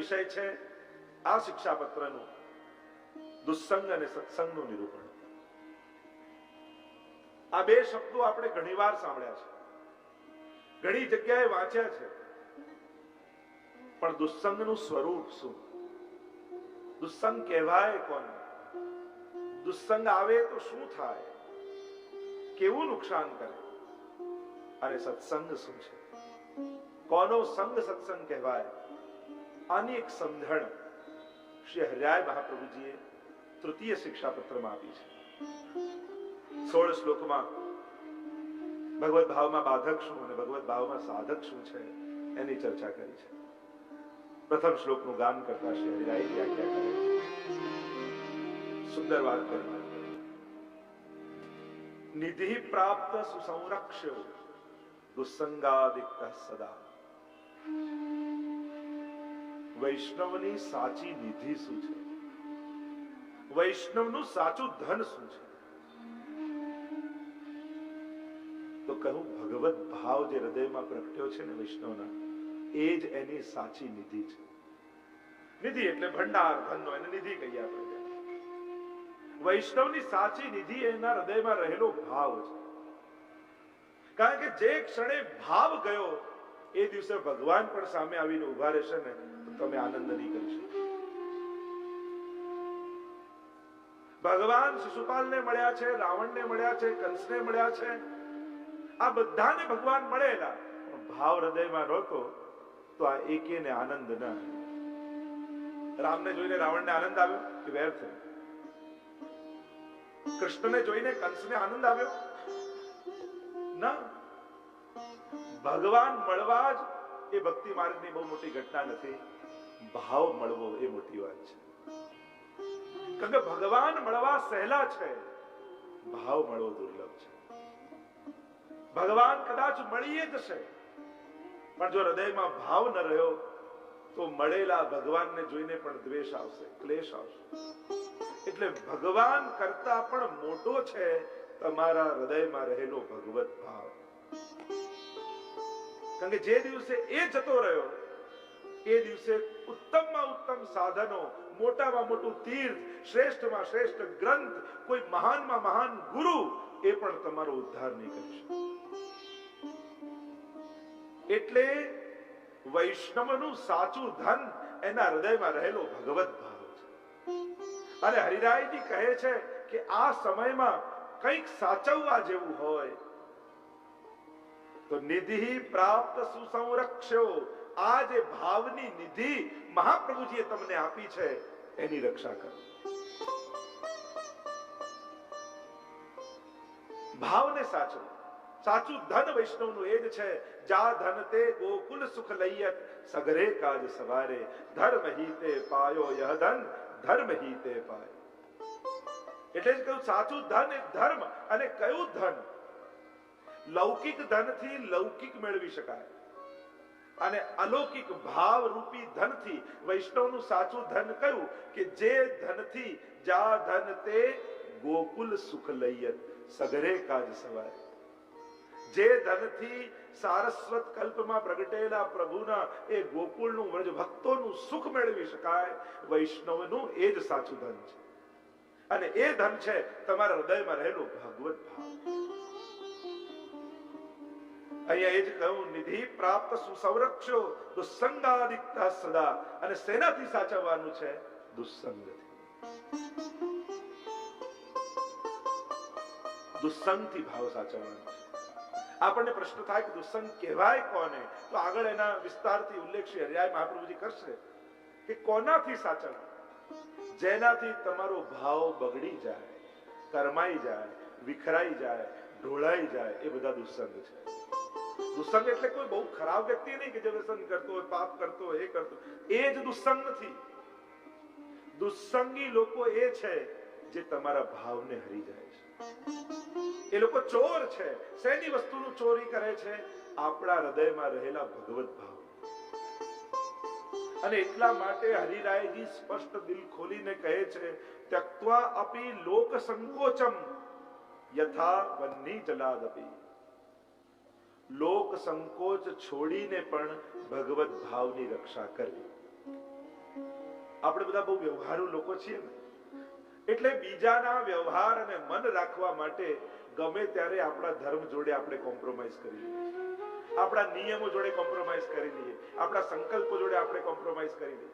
વિષય છે આ શિક્ષાપત્રનું દુસ્સંગ અને સત્સંગનું નિરૂપણ. આ બે શબ્દો આપણે ઘણીવાર સાંભળ્યા છે, ઘણી જગ્યાએ વાંચ્યા છે, પણ દુસ્સંગનું સ્વરૂપ શું? દુસ્સંગ કહેવાય કોને? દુસ્સંગ આવે તો શું થાય? કેવું નુકસાન કરે? અને સત્સંગ શું છે? કોનો સંગ સત્સંગ કહેવાય? આની એક સમજણ શ્રી હરિરાય મહાપ્રભુજીએ તૃતીય શિક્ષાપત્રમાં આપી છે. 16 શ્લોકમાં ભગવત ભાવમાં બાધક શું અને ભગવત ભાવમાં સાધક શું છે એની ચર્ચા કરી છે. પ્રથમ શ્લોકનું ગાન કરતા શ્રી હરિરાય વ્યાખ્યા કરે છે. સુંદર વાત કરી. નિધિ પ્રાપ્ત સુસંરક્ષ્યો દુસ્સંગાદિક્ત સદા. વૈષ્ણવની સાચી નિધિ શું છે? વૈષ્ણવનું સાચું ધન શું છે? તો કહું, ભગવત ભાવ જે હૃદયમાં પ્રગટ્યો છે ને વૈષ્ણવના, એ જ એની સાચી નિધિ છે. નિધિ એટલે ભંડાર, ધનનો, એને નિધિ કહીએ આપણે. વૈષ્ણવની સાચી નિધિ એના હૃદયમાં રહેલો ભાવ છે. કારણ કે જે ક્ષણે ભાવ ગયો એ દિવસે ભગવાન પણ સામે આવીને ઉભા રહેશે ને તો તમે આનંદ નહીં કરી શકો. ભગવાન શિશુપાલને મળ્યા છે, રાવણને મળ્યા છે, કંસને મળ્યા છે, આ બધાને ભગવાન મળેલા, ભાવ હૃદયમાં નહોતો તો આ એકેને આનંદ ન આવ્યો. રામને જોઈને રાવણને આનંદ આવ્યો કે વેર થયો? કૃષ્ણને જોઈને કંસને આનંદ આવ્યો? ના. ભગવાન મળવા જ એ ભક્તિ માર્ગની બહુ મોટી ઘટના નથી, ભાવ મળવો એ મોટી વાત છે. કારણ કે ભગવાન મળવા સહેલા છે, ભાવ મળવો દુર્લભ છે. ભગવાન કદાચ મળીએ જશે, પણ જો હૃદયમાં ભાવ ન રહ્યો તો મળેલા ભગવાનને જોઈને પણ દ્વેષ આવશે, ક્લેશ આવશે. એટલે ભગવાન કરતા પણ મોટો છે તમારા હૃદયમાં રહેલો ભગવત ભાવ. કારણ કે જે દિવસે એ જતો રહ્યો એ દિવસે ઉત્તમમાં ઉત્તમ સાધનો, મોટામાં મોટું તીર્થ, શ્રેષ્ઠમાં શ્રેષ્ઠ ગ્રંથ, કોઈ મહાનમાં મહાન ગુરુ એ પણ તમારો ઉદ્ધાર નહીં કરી શકે. એટલે વૈષ્ણવનું સાચું ધન એના હૃદયમાં રહેલો ભગવત ભાવ છે. અને હરિરાયજી કહે છે કે આ સમયમાં કંઈક સાચવવા જેવું હોય તો નિધિ પ્રાપ્ત સુસંરક્ષ્યો, આ જે ભાવની નિધિ મહાપ્રભુજીએ તમને આપી છે એની રક્ષા કરો. ભાવને સાચવો. સાચું ધન વૈષ્ણવનું એ જ છે, જા ધન તે ગોકુલ સુખ લઈયત સગરે કાજ સવારે, ધર્મ હી તે પાયો યહ ધન ધર્મ હી તે પાય. એટલે જ કહ્યું સાચું ધન એ ધર્મ. અને કયું ધન? લૌકિક ધનથી લૌકિક મેળવી શકાય અને અલૌકિક ભાવ રૂપી ધનથી વૈષ્ણવનું સાચું ધન કયું? કે જે ધનથી જા ધન તે ગોકુલ સુખ લઈયત સગરે કાજ સવારે. જે ધનથી સારસ્વત કલ્પમાં પ્રગટેલા પ્રભુના એ ગોકુળનું વ્રજ ભક્તોનું સુખ મેળવી શકાય, વૈષ્ણવનું એ જ સાચું ધન છે. અને એ ધન છે તમારા હૃદયમાં રહેલો ભગવત ભાવ. અહીંયા એ જ કહ્યું, નિધિ પ્રાપ્ત સુસંરક્ષ્યો દુસ્સંગાદિક્ત સદા. અને શેનાથી સાચવવાનું છે? દુસ્સંગથી. દુસ્સંગથી ભાવ સાચવવાનો છે. આપણને પ્રશ્ન થાય કે દુસ્સંગ કહેવાય કોને? તો આગળ એના વિસ્તારથી ઉલ્લેખ શ્રી હરિરાય મહાપ્રભુજી કરશે કે કોનાથી સાચવવા? જેનાથી તમારો ભાવ બગડી જાય, કરમાઈ જાય, વિખરાઈ જાય, ઢોળાઈ જાય, એ બધા દુસ્સંગ છે. દુસ્સંગ એટલે કોઈ બહુ ખરાબ વ્યક્તિ નહીં કે જે વ્યસન કરતો હોય, પાપ કરતો હોય, એ કરતો, એ જ દુસ્સંગ નથી. દુસ્સંગી લોકો એ છે જે તમારા ભાવને હરી જાય છે. એ લોકો ચોર છે. શેની વસ્તુનું ચોરી કરે છે? આપણા હૃદયમાં રહેલા ભગવત ભાવ. અને એટલા માટે હરિરાયજી સ્પષ્ટ દિલ ખોલીને કહે છે, ત્યક્ત્વા અપી લોક સંકોચમ યથા વન્ની જલાદપી. લોક સંકોચ છોડીને પણ ભગવત ભાવની રક્ષા કરવી. આપણે બધા બહુ વ્યવહારુ લોકો છીએ ને, એટલે બીજાના વ્યવહાર અને મન રાખવા માટે ગમે ત્યારે આપણા ધર્મ જોડે આપણે કોમ્પ્રોમાઇઝ કરી લઈએ, આપણા નિયમો જોડે કોમ્પ્રોમાઇઝ કરી લઈએ, આપણા સંકલ્પો જોડે આપણે કોમ્પ્રોમાઇઝ કરી લઈએ.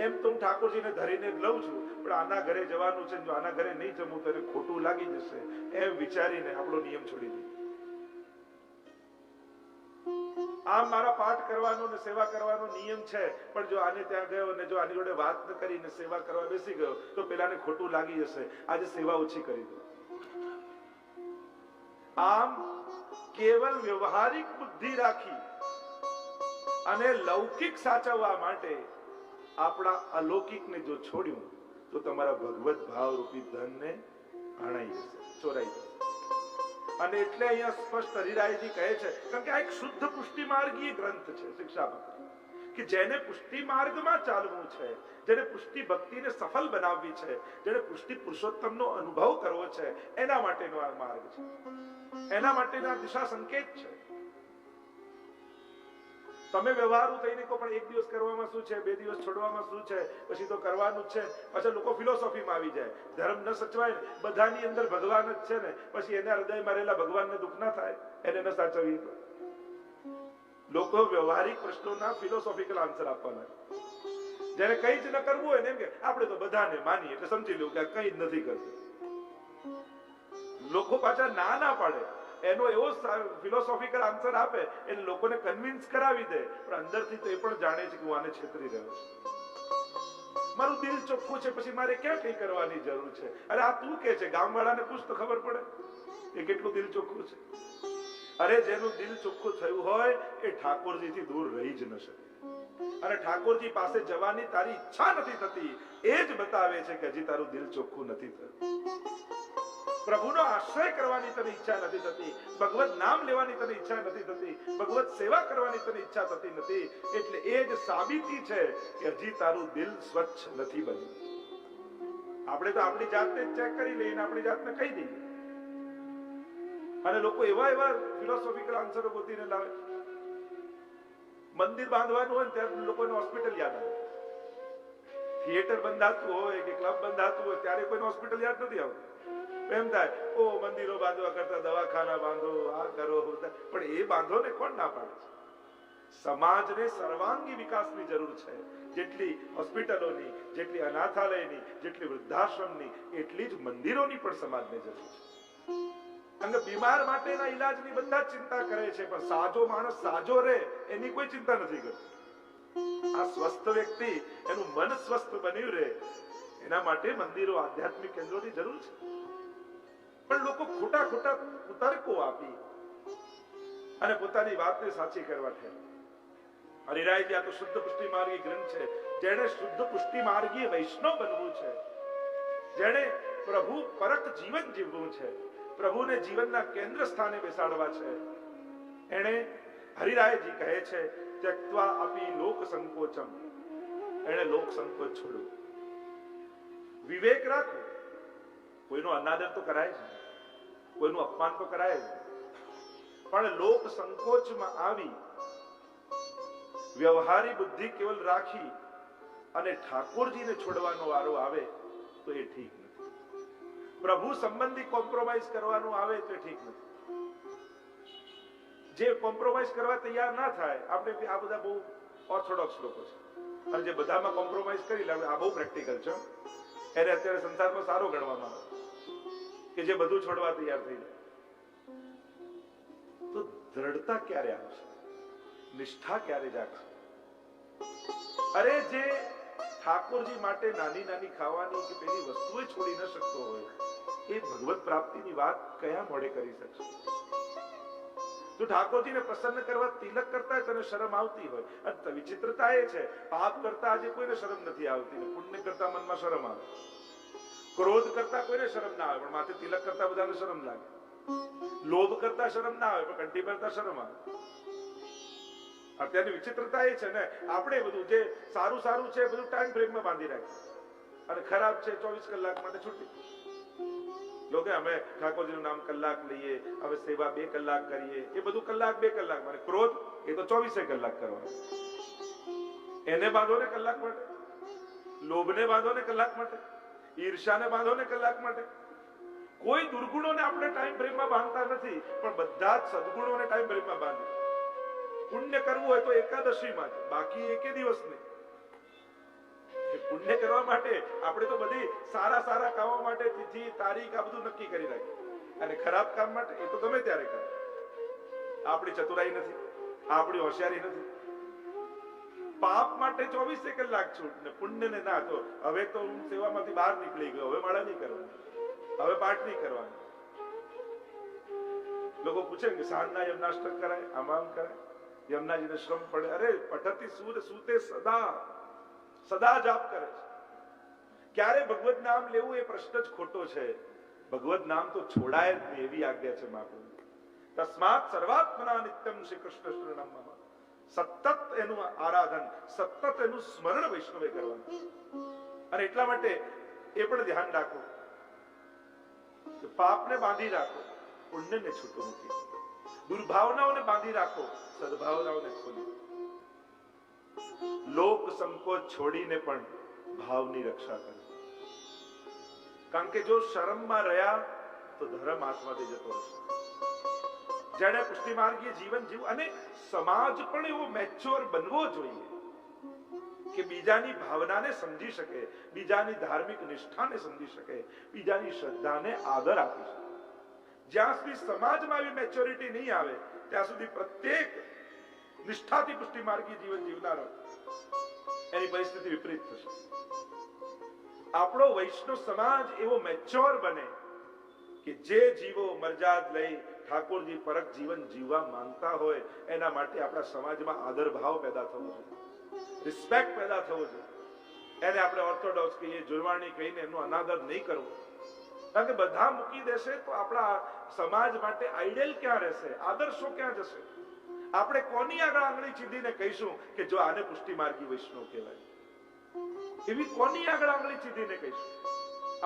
એમ તો હું ઠાકોરજીને ધરીને લઉં છું, પણ આના ઘરે જવાનું છે, જો આના ઘરે નહીં જમું તો ખોટું લાગી જશે, એમ વિચારીને આપણો નિયમ છોડી દઈએ. આમ મારા પાઠ કરવાનો ને સેવા કરવાનો નિયમ છે, પણ જો આને ત્યાં ગયો અને જો આની જોડે વાત ન કરીને સેવા કરવા બેસી ગયો તો પેલાને ખોટું લાગી જશે, આજે સેવા ઓછી કરી દો. આમ કેવલ વ્યવહારિક બુદ્ધિ રાખી અને લૌકિક સાચવવા માટે આપણા અલૌકિકને જો છોડ્યું તો તમારા ભગવત ભાવ રૂપી ધનને હણાઈ જશે, ચોરાઈ જશે. અને એટલે અહીંયા સ્પષ્ટ હરિરાયજી કહે છે, કારણ કે આ એક શુદ્ધ પુષ્ટિ માર્ગીય ગ્રંથ છે શિક્ષાપત્ર, કે જેને પુષ્ટિ માર્ગમાં ચાલવું છે, જેને પુષ્ટિ ભક્તિને સફળ બનાવવી છે, જેને પુષ્ટિ પુરુષોત્તમનો અનુભવ કરવો છે, એના માટેનો આ માર્ગ છે, એના માટેના દિશા સંકેત છે. તમે વ્યવહારુ થઈને કહો પણ એક દિવસ કરવામાં શું છે, 2 દિવસ છોડવામાં શું છે, પછી તો કરવાનું જ છે. પછી લોકો ફિલોસોફીમાં આવી જાય, ધર્મ ન સચવાય ને, બધાની અંદર ભગવાન જ છે ને, પછી એના હૃદયમાં રહેલા ભગવાનને દુઃખ ના થાય, એને ન સાચવીએ તો. લોકો વ્યવહારિક પ્રશ્નોના ફિલોસોફિકલ આન્સર આપવાના, જેને કઈ જ ન કરવું હોય ને એમ કે આપણે તો બધાને માનીએ એટલે સમજી લેવું કે કઈ જ નથી કરતું. લોકો પાછા ના પાડે, એનો એવો ફિલોસોફિકલ આન્સર આપે એટલે લોકોને કન્વિન્સ કરાવી દે, પણ અંદરથી તો એ પણ જાણે છે કે હું આને છેતરી રહ્યો છું, મારું દિલ ચોખ્ખું છે, પછી મારે ક્યાં કઈ કરવાની જરૂર છે. અરે આ તું કે છે, ગામવાળાને પૂછ તો ખબર પડે કે કેટલું દિલ ચોખ્ખું છે. અરે જેનું દિલ ચોખ્ખું થયું હોય એ ઠાકોરજીથી દૂર રહી જ ન શકે, અને ઠાકોરજી પાસે જવાની તારી ઈચ્છા નથી થતી, એ જ બતાવે છે કે હજી તારું દિલ ચોખ્ખું નથી થયું. પ્રભુનો આશ્રય કરવાની તને ઈચ્છા નથી થતી, ભગવત નામ લેવાની તને ઈચ્છા નથી થતી, ભગવત સેવા કરવાની તને ઈચ્છા થતી નથી, એટલે એ જ સાબિતી છે કે હજી તારું દિલ સ્વચ્છ નથી બન્યું. આપણે તો આપણી જાતને ચેક કરી લઈએ, આપણી જાતને કહી દઈએ, અને લોકો એવા ફિલોસોફિકલ આન્સરો ગોતીને લાવે. મંદિર બાંધવાનું હોય ત્યારે લોકોને હોસ્પિટલ યાદ આવે, થિયેટર બંધાતું હોય કે ક્લબ બંધાતું હોય ત્યારે કોઈને હોસ્પિટલ યાદ નથી આવતું. એમ થાય ઓ મંદિરો બાંધવા કરતા દવાખાના બાંધો, આ કરો, પણ એ બાંધો ને કોણ ના પાડે છે? સમાજને સર્વાંગી વિકાસની જરૂર છે, જેટલી હોસ્પિટલોની, જેટલી અનાથાલયની, જેટલી વૃદ્ધાશ્રમની, એટલી જ મંદિરોની પણ સમાજને જરૂર છે. અને બીમાર માટેના ઈલાજની બધા ચિંતા કરે છે, પણ સાજો માણસ સાજો રહે એની કોઈ ચિંતા નથી કરતો. આ સ્વસ્થ વ્યક્તિ, એનું મન સ્વસ્થ બન્યું રહે, એના માટે મંદિરો, આધ્યાત્મિક કેન્દ્રોની જરૂર છે. પણ લોકો ખોટા તર્કો આપી અને પોતાની વાતને સાચી કરવા ઠેર. હરિરાયજી આ તો શુદ્ધ પુષ્ટિ માર્ગી ગ્રંથ છે. જેને શુદ્ધ પુષ્ટિ માર્ગી વૈષ્ણવ બનવું છે, જેને પ્રભુ પરક જીવન જીવવું છે, પ્રભુને જીવનના કેન્દ્ર સ્થાને બેસાડવા છે, એને હરિરાયજી કહે છે ત્યક્ત્વા અપી લોક સંકોચમ, એને લોક સંકોચ છોડ્યું, વિવેક રાખો. કોઈનો અનાદર તો કરાય જ નહીં, કોઈનું અપમાન તો કરાય જ નહીં, પણ લોક સંકોચમાં આવી વ્યવહારી બુદ્ધિ કેવલ રાખી અને ઠાકોરજીને છોડવાનો વારો આવે તો એ ઠીક નથી. પ્રભુ સંબંધી કોમ્પ્રોમાઇઝ કરવાનું આવે તો ઠીક નથી. જે કોમ્પ્રોમાઇઝ કરવા તૈયાર ના થાય, આપણે આ બધા બહુ ઓર્થોડોક્સ લોકો છે, અને જે બધામાં કોમ્પ્રોમાઇઝ કરી લે, આ બહુ પ્રેક્ટિકલ છે, એને અત્યારે સંસારમાં સારો ગણવામાં આવે કે જે બધું છોડવા તૈયાર થઈ જાય. તો દ્રઢતા ક્યારે આવશે? નિષ્ઠા ક્યારે જાગશે? અરે જે ઠાકોરજી માટે નાની નાની ખાવાની કે પેલી વસ્તુએ છોડી ન શકતો હોય, એ ભગવત પ્રાપ્તિની વાત કયા મોડે કરી શકશે? જો ઠાકોરજીને પ્રસન્ન કરવા તિલક કરતા તને શરમ આવતી હોય, અને વિચિત્રતા એ છે, પાપ કરતા આજે કોઈને શરમ નથી આવતી, પુણ્ય કરતા મનમાં શરમ આવે, ક્રોધ કરતા કોઈને શરમ ના આવે, પણ માથે તિલક કરતા બધાને શરમ લાગે, લોભ કરતા શરમ ના આવે, પણ કંઠી ભરતા શરમ આવે. અત્યારની વિચિત્રતા એ છે ને, આપણે બધું જે સારું છે બધું ટાઈમ ફ્રેમમાં બાંધી રાખીએ, અને ખરાબ છે 24 કલાક માટે છૂટી. લોકો અમે ઠાકોરજીનું નામ કલાક લઈએ, હવે સેવા 2 કલાક કરીએ, એ બધું કલાક 2 કલાક માટે. ક્રોધ એ તો 24 કલાક કરવાનો, એને બાંધો ને કલાક માટે. લોભને બાંધો ને કલાક માટે, ઈર્ષાને બાંધો ને કલાક માટે. કોઈ દુર્ગુણોને આપણે ટાઈમ ફ્રેમમાં બાંધતા નથી, પણ બધા જ સદગુણોને ટાઈમ ફ્રેમમાં બાંધે. પુણ્ય કરવું હોય તો એકાદશીમાં જ, બાકી એકે દિવસ નહીં. પુણ્ય કરવા માટે આપણે તો બધી સારા સારા કામો માટે તિથિ તારીખ આ બધું નક્કી કરી રાખીએ, અને ખરાબ કામ માટે એ તો ગમે ત્યારે કરે. આપણી ચતુરાઈ નથી, આપણી હોશિયારી નથી. પાપ માટે 24 કલાક છૂટ ને પુણ્ય ને ના. તો હવે તો હું સેવામાંથી બહાર નીકળી ગયો, હવે માળા નહીં કરવાની, હવે પાઠ નહીં કરવાનું. લોકો પૂછે કે સાંજના યમનાષ્ટક કરાય, આમ કરાય, યમુનાજીને શ્રમ પડે. અરે પઠતી સૂર સૂતે સદા સદા જાપ કરે છે. ક્યારે ભગવત નામ લેવું એ પ્રશ્ન જ ખોટો છે. ભગવત નામ તો છોડાય જ નહીં એવી આજ્ઞા છે મહાપ્રભુ. તસ્માત સર્વાત્મના નિત્યમ શ્રી કૃષ્ણ શરણમ મમ. સતત એનું આરાધન, સતત એનું સ્મરણ વૈષ્ણવે કરવાનું. અને એટલા માટે એ પણ ધ્યાન રાખો કે પાપને બાંધી રાખો, પુણ્યને છૂટું મૂકી. દુર્ભાવનાઓને બાંધી રાખો, સદભાવનાઓને ખોલી. લોક સંકોચ છોડીને પણ ભાવની રક્ષા કરો. કારણ કે જો શરમમાં રહ્યા તો ધર્મ હાથમાંથી જતો રહેશે. જેને પુષ્ટિ માર્ગીય જીવન જીવવું, અને સમાજ પણ એવો મેચ્યોર બનવો જોઈએ કે બીજાની ભાવનાને સમજી શકે, બીજાની ધાર્મિક નિષ્ઠાને સમજી શકે, બીજાની શ્રદ્ધાને આદર આપી શકે. જ્યાં સુધી સમાજમાં આવી મેચ્યોરિટી નહીં આવે ત્યાં સુધી પ્રત્યેક નિષ્ઠાથી પુષ્ટિ માર્ગી જીવન જીવનારો એની પરિસ્થિતિ વિપરીત થશે. આપણો વૈષ્ણવ સમાજ એવો મેચ્યોર બને કે જે જીવો મરજાદ લઈ ઠાકોરજી પરક જીવન જીવવા માંગતા હોય એના માટે આપણા સમાજમાં આદર ભાવ પેદા થવો જોઈએ, રિસ્પેક્ટ પેદા થવો જોઈએ. એને આપણે ઓર્થોડોક્સ કહીએ, જુલવાણી કહીને એનો અનાદર નહીં કરવો. કારણ કે બધા મૂકી દેશે તો આપણા સમાજ માટે આઈડિયલ ક્યાં રહેશે, આદર્શો ક્યાં જશે? આપણે કોની આગળ આંગળી ચીંધીને કહીશું કે જો આને પુષ્ટિ માર્ગી વૈષ્ણવ કહેવાય? એવી કોની આગળ આંગળી ચીંધીને કહીશું?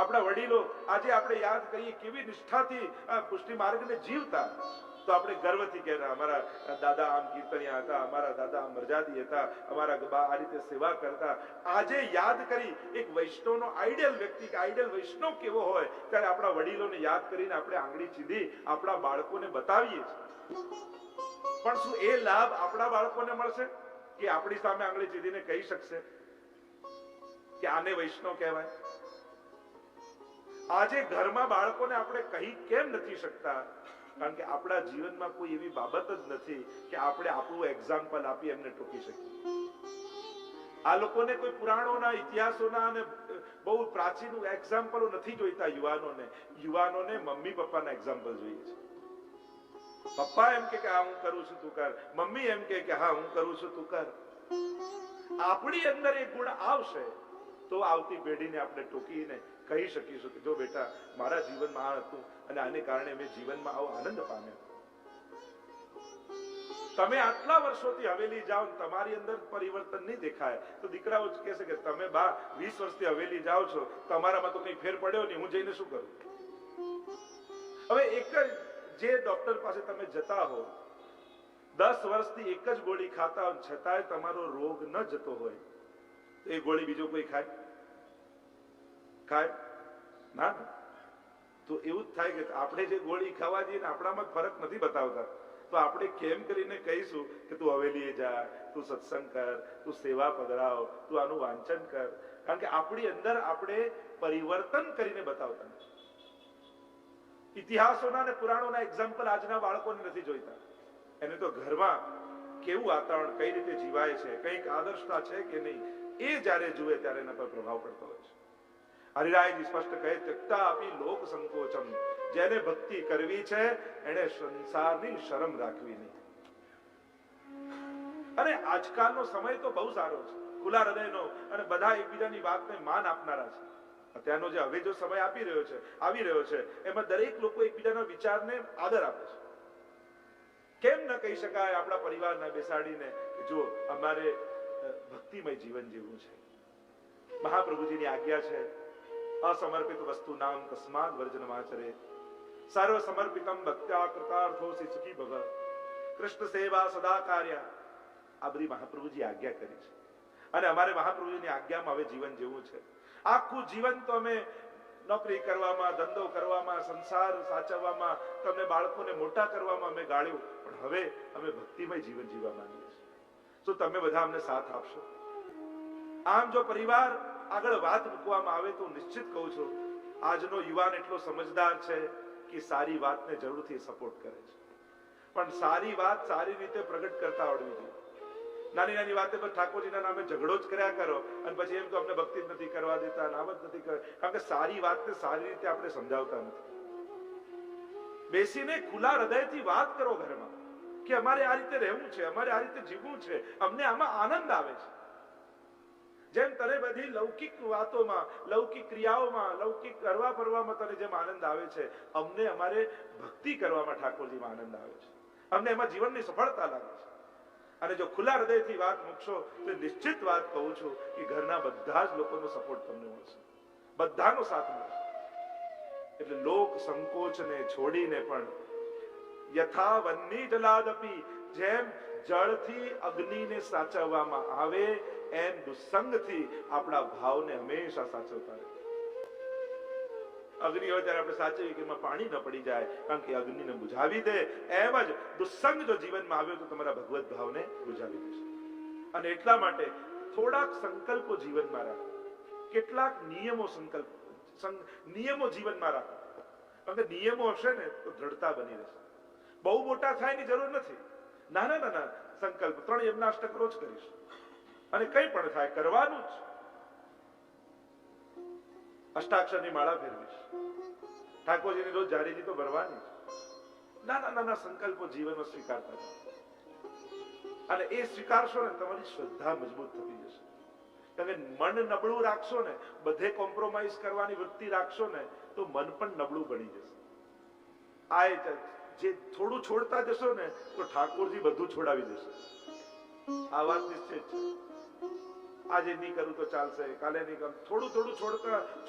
આપણા વડીલો આજે આપણે યાદ કરીએ કેવી નિષ્ઠાથી પુષ્ટિ માર્ગને જીવતા, તો આપણે ગર્વથી કહેતા અમારા દાદા આમ કીર્તનિયા હતા, અમારા દાદા આમ મરજાદી હતા, અમારા બા આ રીતે સેવા કરતા. આજે યાદ કરી એક વૈષ્ણવનો આઈડિયલ વ્યક્તિ કે આઈડિયલ વૈષ્ણવ કેવો હોય ત્યારે આપણા વડીલોને યાદ કરીને આપણે આંગળી ચીંધી આપણા બાળકોને બતાવીએ છીએ. પણ શું એ લાભ આપણા બાળકોને મળશે કે આપણી સામે આંગળી ચીંધીને કહી શકશે કે આને વૈષ્ણવ કહેવાય? આજે ઘરમાં બાળકોને આપણે કહી કેમ નથી શકતા? કારણ કે આપણા જીવનમાં કોઈ એવી બાબત જ નથી કે આપણે આપણું એક્ઝામ્પલ આપી એમને ટોકી શકીએ. આ લોકોને કોઈ પુરાણોના, ઇતિહાસોના અને બહુ પ્રાચીન એક્ઝામ્પલો નથી જોઈતા. યુવાનોને મમ્મી પપ્પાના એક્ઝામ્પલ જોઈએ છે. પપ્પા એમ કે હા હું કરું છું તું કર, મમ્મી એમ કે હા હું કરું છું તું કર. આપણી અંદર એ ગુણ આવશે તો આવતી પેઢીને આપણે ટોકીને કહી શકીશું કે જો બેટા મારા જીવનમાં આ હતું અને આને કારણે મેં જીવનમાં આવો આનંદ પામ્યો. તમે આટલા વર્ષોથી હવેલી જાઓ, તમારી અંદર પરિવર્તન નહીં દેખાય તો દીકરાઓ જ કહેશે કે તમે બા 20 વર્ષથી હવેલી જાઓ છો, તમારામાં તો કઈ ફેર પડ્યો નહીં, હું જઈને શું કરું? હવે એક જ જે ડોક્ટર પાસે તમે જતા હો, 10 વર્ષથી એક જ ગોળી ખાતા હો, છતાંય તમારો રોગ ન જતો હોય તો એ ગોળી બીજો કોઈ ખાય? ના. તો એવું જ થાય કે આપણે જે ગોળી ખાવા જઈએ આપણામાં ફરક નથી બતાવતા, તો આપણે કેમ કરીને કહીશું કે તું હવેલીએ જા, તું સત્સંગ કર, તું સેવા પધરાવ, તું આનું વાંચન કર? કારણ કે આપણી અંદર આપણે પરિવર્તન કરીને બતાવતા નથી. ઇતિહાસોના અને પુરાણોના એક્ઝામ્પલ આજના બાળકોને નથી જોઈતા. એને તો ઘરમાં કેવું વાતાવરણ, કઈ રીતે જીવાય છે, કઈક આદર્શતા છે કે નહીં, એ જ્યારે જુએ ત્યારે એના પર પ્રભાવ પડતો હોય છે. હરિરાયજી સ્પષ્ટ કહે ત્યક્તા આપી લોક સંકોચમ. જેને ભક્તિ કરવી છે એને સંસારની શરમ રાખવી નહીં. અને આજકાલનો સમય તો બહુ સારો છે, ખુલ્લા હૃદયનો, અને બધા એકબીજાની વાતને માન આપનારા છે. અત્યારનો જે હવે જો સમય આવી રહ્યો છે એમાં દરેક લોકો એકબીજાના વિચારને આદર આપે છે. કેમ ન કહી શકાય આપણા પરિવારને બેસાડીને કે જો અમારે ભક્તિમય જીવન જીવવું છે, મહાપ્રભુજીની આજ્ઞા છે અસમર્પિત વસ્તુ નામ તસ્માદ વર્જનમાચરે, સર્વ સમર્પિતમ ભક્ત્યા કૃતાર્થોસી સુખી ભવ, કૃષ્ણ સેવા સદા કાર્ય. આ બધી મહાપ્રભુજી આજ્ઞા કરી છે. અને અમારે મહાપ્રભુજીની આજ્ઞામાં હવે જીવન જીવવું છે. આખું જીવન તો અમે નોકરી કરવામાં, ધંધો કરવામાં, સંસાર સાચવવામાં, તમને બાળકોને મોટા કરવામાં અમે ગાળ્યું, પણ હવે અમે ભક્તિમય જીવન જીવવા માંગીએ છીએ. શું તમે બધા અમને સાથ આપશો? આમ જો પરિવાર આગળ વાત મૂકવામાં આવે તો નિશ્ચિત કહું છું, આજનો યુવાન એટલો સમજદાર છે કે સારી વાતને જરૂરથી સપોર્ટ કરે છે, પણ સારી વાત સારી રીતે પ્રગટ કરતા આવડવી જોઈએ. નાની નાની વાતે પર ઠાકોરજીના નામે ઝઘડો જ કર્યા કરો અને પછી એમ તો અમને ભક્તિ જ નથી કરવા દેતા, નામ જ નથી કરવા, કારણ કે સારી વાતને સારી રીતે આપણે સમજાવતા નથી. બેસીને ખુલ્લા હૃદયથી વાત કરો ઘરમાં કે અમારે આ રીતે રહેવું છે, અમારે આ રીતે જીવવું છે, અમને આમાં આનંદ આવે છે. જેમ તને બધી લૌકિક વાતોમાં, લૌકિક ક્રિયાઓમાં, લૌકિક કરવા ફરવામાં તને જેમ આનંદ આવે છે, અમને અમારે ભક્તિ કરવામાં ઠાકોરજીમાં આનંદ આવે છે, અમને એમાં જીવનની સફળતા લાગે છે. અને જો ખુલ્લા હૃદયથી વાત મૂકશો તો નિશ્ચિત વાત કહું છું કે ઘરના બધા જ લોકોનો સપોર્ટ તમને મળશે, બધાનો સાથ મળશે. એટલે લોક સંકોચને છોડીને પણ યથા વન્ની જલાદપી, જેમ જળથી અગ્નિને સાચવવામાં આવે એમ દુસ્સંગથી આપણા ભાવને હંમેશા સાચવતા રહે. અગ્નિ હોય ત્યારે આપણે સાચવીએ કે એમાં પાણી ન પડી જાય, કારણ કે અગ્નિને બુઝાવી દે. એમ જ દુસ્સંગ જો જીવનમાં આવ્યો તો તમારા ભગવત ભાવને બુઝાવી દેશે. અને એટલા માટે થોડાક સંકલ્પો જીવનમાં રાખો, કેટલાક નિયમો નિયમો જીવનમાં રાખો, કારણ કે નિયમો હશે ને તો દ્રઢતા બની રહેશે. બહુ મોટા થાય ની જરૂર નથી, નાના નાના સંકલ્પ, 3 યજ્ઞાષ્ટક રોજ કરીશ અને કઈ પણ થાય કરવાનું જ. અષ્ટાક્ષરની માળા ફેરવીશ, ઠાકોરજીની રોજ જારીજી તો ભરવાની. નાના નાના સંકલ્પો જીવનમાં સ્વીકારતા અને એ સ્વીકારશો ને તમારી શ્રદ્ધા મજબૂત થતી જશે. કારણ કે મન નબળું રાખશો ને, બધે કોમ્પ્રોમાઇઝ કરવાની વૃત્તિ રાખશો ને તો મન પણ નબળું બની જશે. આ જે થોડું છોડતા જશો ને તો ઠાકોરજી બધું છોડાવી દેશે. આ વાત નિશ્ચિત છે. આજે નહીં કરું તો ચાલશે, કાલે નહીં કરું, થોડું થોડું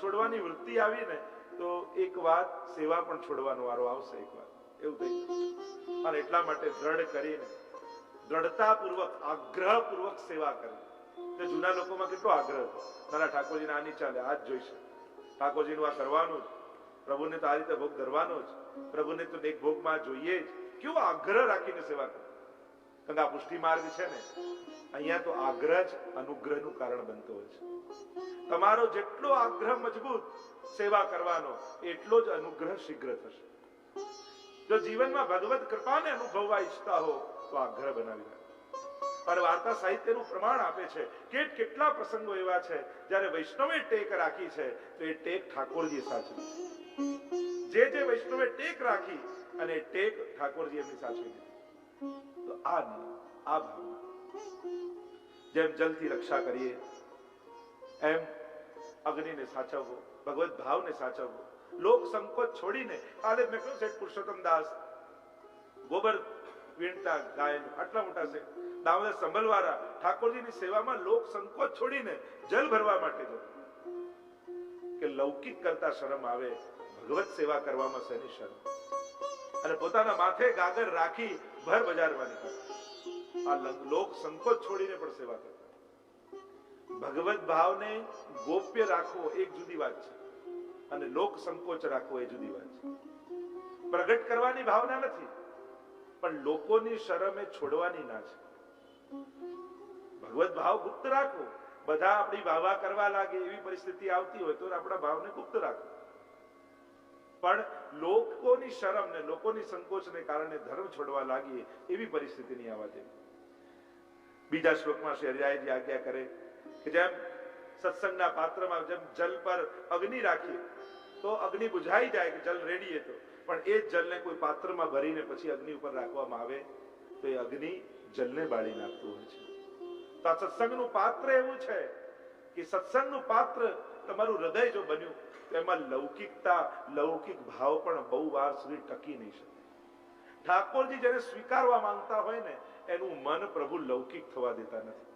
છોડવાની વૃત્તિ આવી ને તો એક વાત સેવા પણ છોડવાનો વારો આવશે, એક વાત એવું થઈ જશે. અને એટલા માટે દ્રઢ કરીને દ્રઢતાપૂર્વક આગ્રહપૂર્વક સેવા કરવી. તે જૂના લોકોમાં કેટલો આગ્રહ હતો, મારા ઠાકોરજીને આ નહીં ચાલે, આ જ જોઈશે, ઠાકોરજીનું આ કરવાનું જ, પ્રભુને તો આ રીતે ભોગ ધરવાનો જ, પ્રભુને તો એક ભોગમાં જોઈએ જ. કેવો આગ્રહ રાખીને સેવા કરે. કારણ કે આ પુષ્ટિ માર્ગ છે ને, અહીંયા તો આગ્રહ જ અનુગ્રહનું કારણ બનતો હોય છે. તમારો જેટલો આગ્રહ મજબૂત સેવા કરવાનો, એટલો જ અનુગ્રહ શીઘ્ર થશે. જો જીવનમાં ભગવત કૃપાને અનુભવવા ઈચ્છતા હો તો આગ્રહ બનાવી રાખો. અને વાર્તા સાહિત્યનું પ્રમાણ આપે છે કે કેટલા પ્રસંગો એવા છે જ્યારે વૈષ્ણવે ટેક રાખી છે તો એ ટેક ઠાકોરજી સાચવી. જે વૈષ્ણવે ટેક રાખી અને ટેક ઠાકોરજી એમની સાચવી. તો આ નિયમ, આ ભાવના, જેમ જલથી રક્ષા કરીએ એમ અગ્નિને સાચવવો, ભગવત ભાવને સાચવવો, લોક સંકોચ છોડીને. કાલે મેં કહ્યું શેઠ પુરુષોત્તમ દાસ ગોબર વીણતા ગાયન, આટલા મોટા છે દામોદર સંભલવાળા, ઠાકોરજીની સેવામાં લોક સંકોચ છોડીને જલ ભરવા માટે જતો. કે લૌકિક કરતા શરમ આવે, ભગવત સેવા કરવામાં શેની શરમ? અને પોતાના માથે ગાગર રાખી ભર બજારમાં નીકળતા. આ લોક સંકોચ છોડીને પણ સેવા કરતા. ભગવત ભાવને ગોપ્ય રાખવો એક જુદી વાત છે અને લોક સંકોચ રાખવો એ જુદી વાત છે. પ્રગટ કરવાની ભાવના નથી, પણ લોકોની શરમે છોડવાની ના છે. ભગવત ભાવ ગુપ્ત રાખવો. બધા આપણી વાહવા કરવા લાગે એવી પરિસ્થિતિ આવતી હોય તો આપણા ભાવને ગુપ્ત રાખવો. પણ લોકોની શરમ ને લોકોની સંકોચને કારણે ધર્મ છોડવા લાગીએ એવી પરિસ્થિતિ નહીં આવવા દેવી. બીજા શ્લોકમાં શ્રી હરિરાયજી આજ્ઞા કરે કે જેમ સત્સંગના પાત્રમાં જેમ જલ પર અગ્નિ રાખીએ તો અગ્નિ બુઝાઈ જાય કે જલ રેડીએ તો, પણ એ જ જલને કોઈ પાત્રમાં ભરીને પછી અગ્નિ ઉપર રાખવામાં આવે તો એ અગ્નિ જલને બાળી નાખતું હોય છે. તો આ સત્સંગનું પાત્ર એવું છે કે સત્સંગનું પાત્ર તમારું હૃદય જો બન્યું તો એમાં લૌકિકતા, લૌકિક ભાવ પણ બહુ વાર સુધી ટકી નહીં શકે. ઠાકોરજી જેને સ્વીકારવા માંગતા હોય ને એનું મન પ્રભુ લૌકિક થવા દેતા નથી.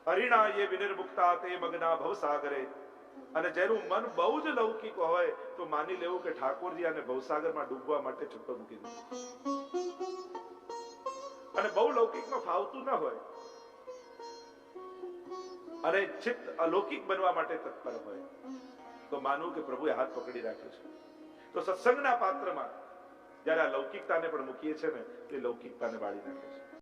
હરિણા એ વિનિર્મુક્તા તે મગ્ના ભવસાગરે. અને જેનું મન બહુ જ લૌકિક હોય તો માની લેવું કે ઠાકોરજી આને ભવસાગરમાં ડૂબવા માટે છૂટો મૂકી દે. અને બહુ લૌકિકમાં ફાવતું ન હોય અને ચિત્ત અલૌકિક બનવા માટે તત્પર હોય તો માનવું કે પ્રભુએ હાથ પકડી રાખ્યો છે. તો સત્સંગના પાત્રમાં જ્યારે આ લૌકિકતાને પણ મૂકીએ છીએ ને તે લૌકિકતાને બાળી નાખે છે.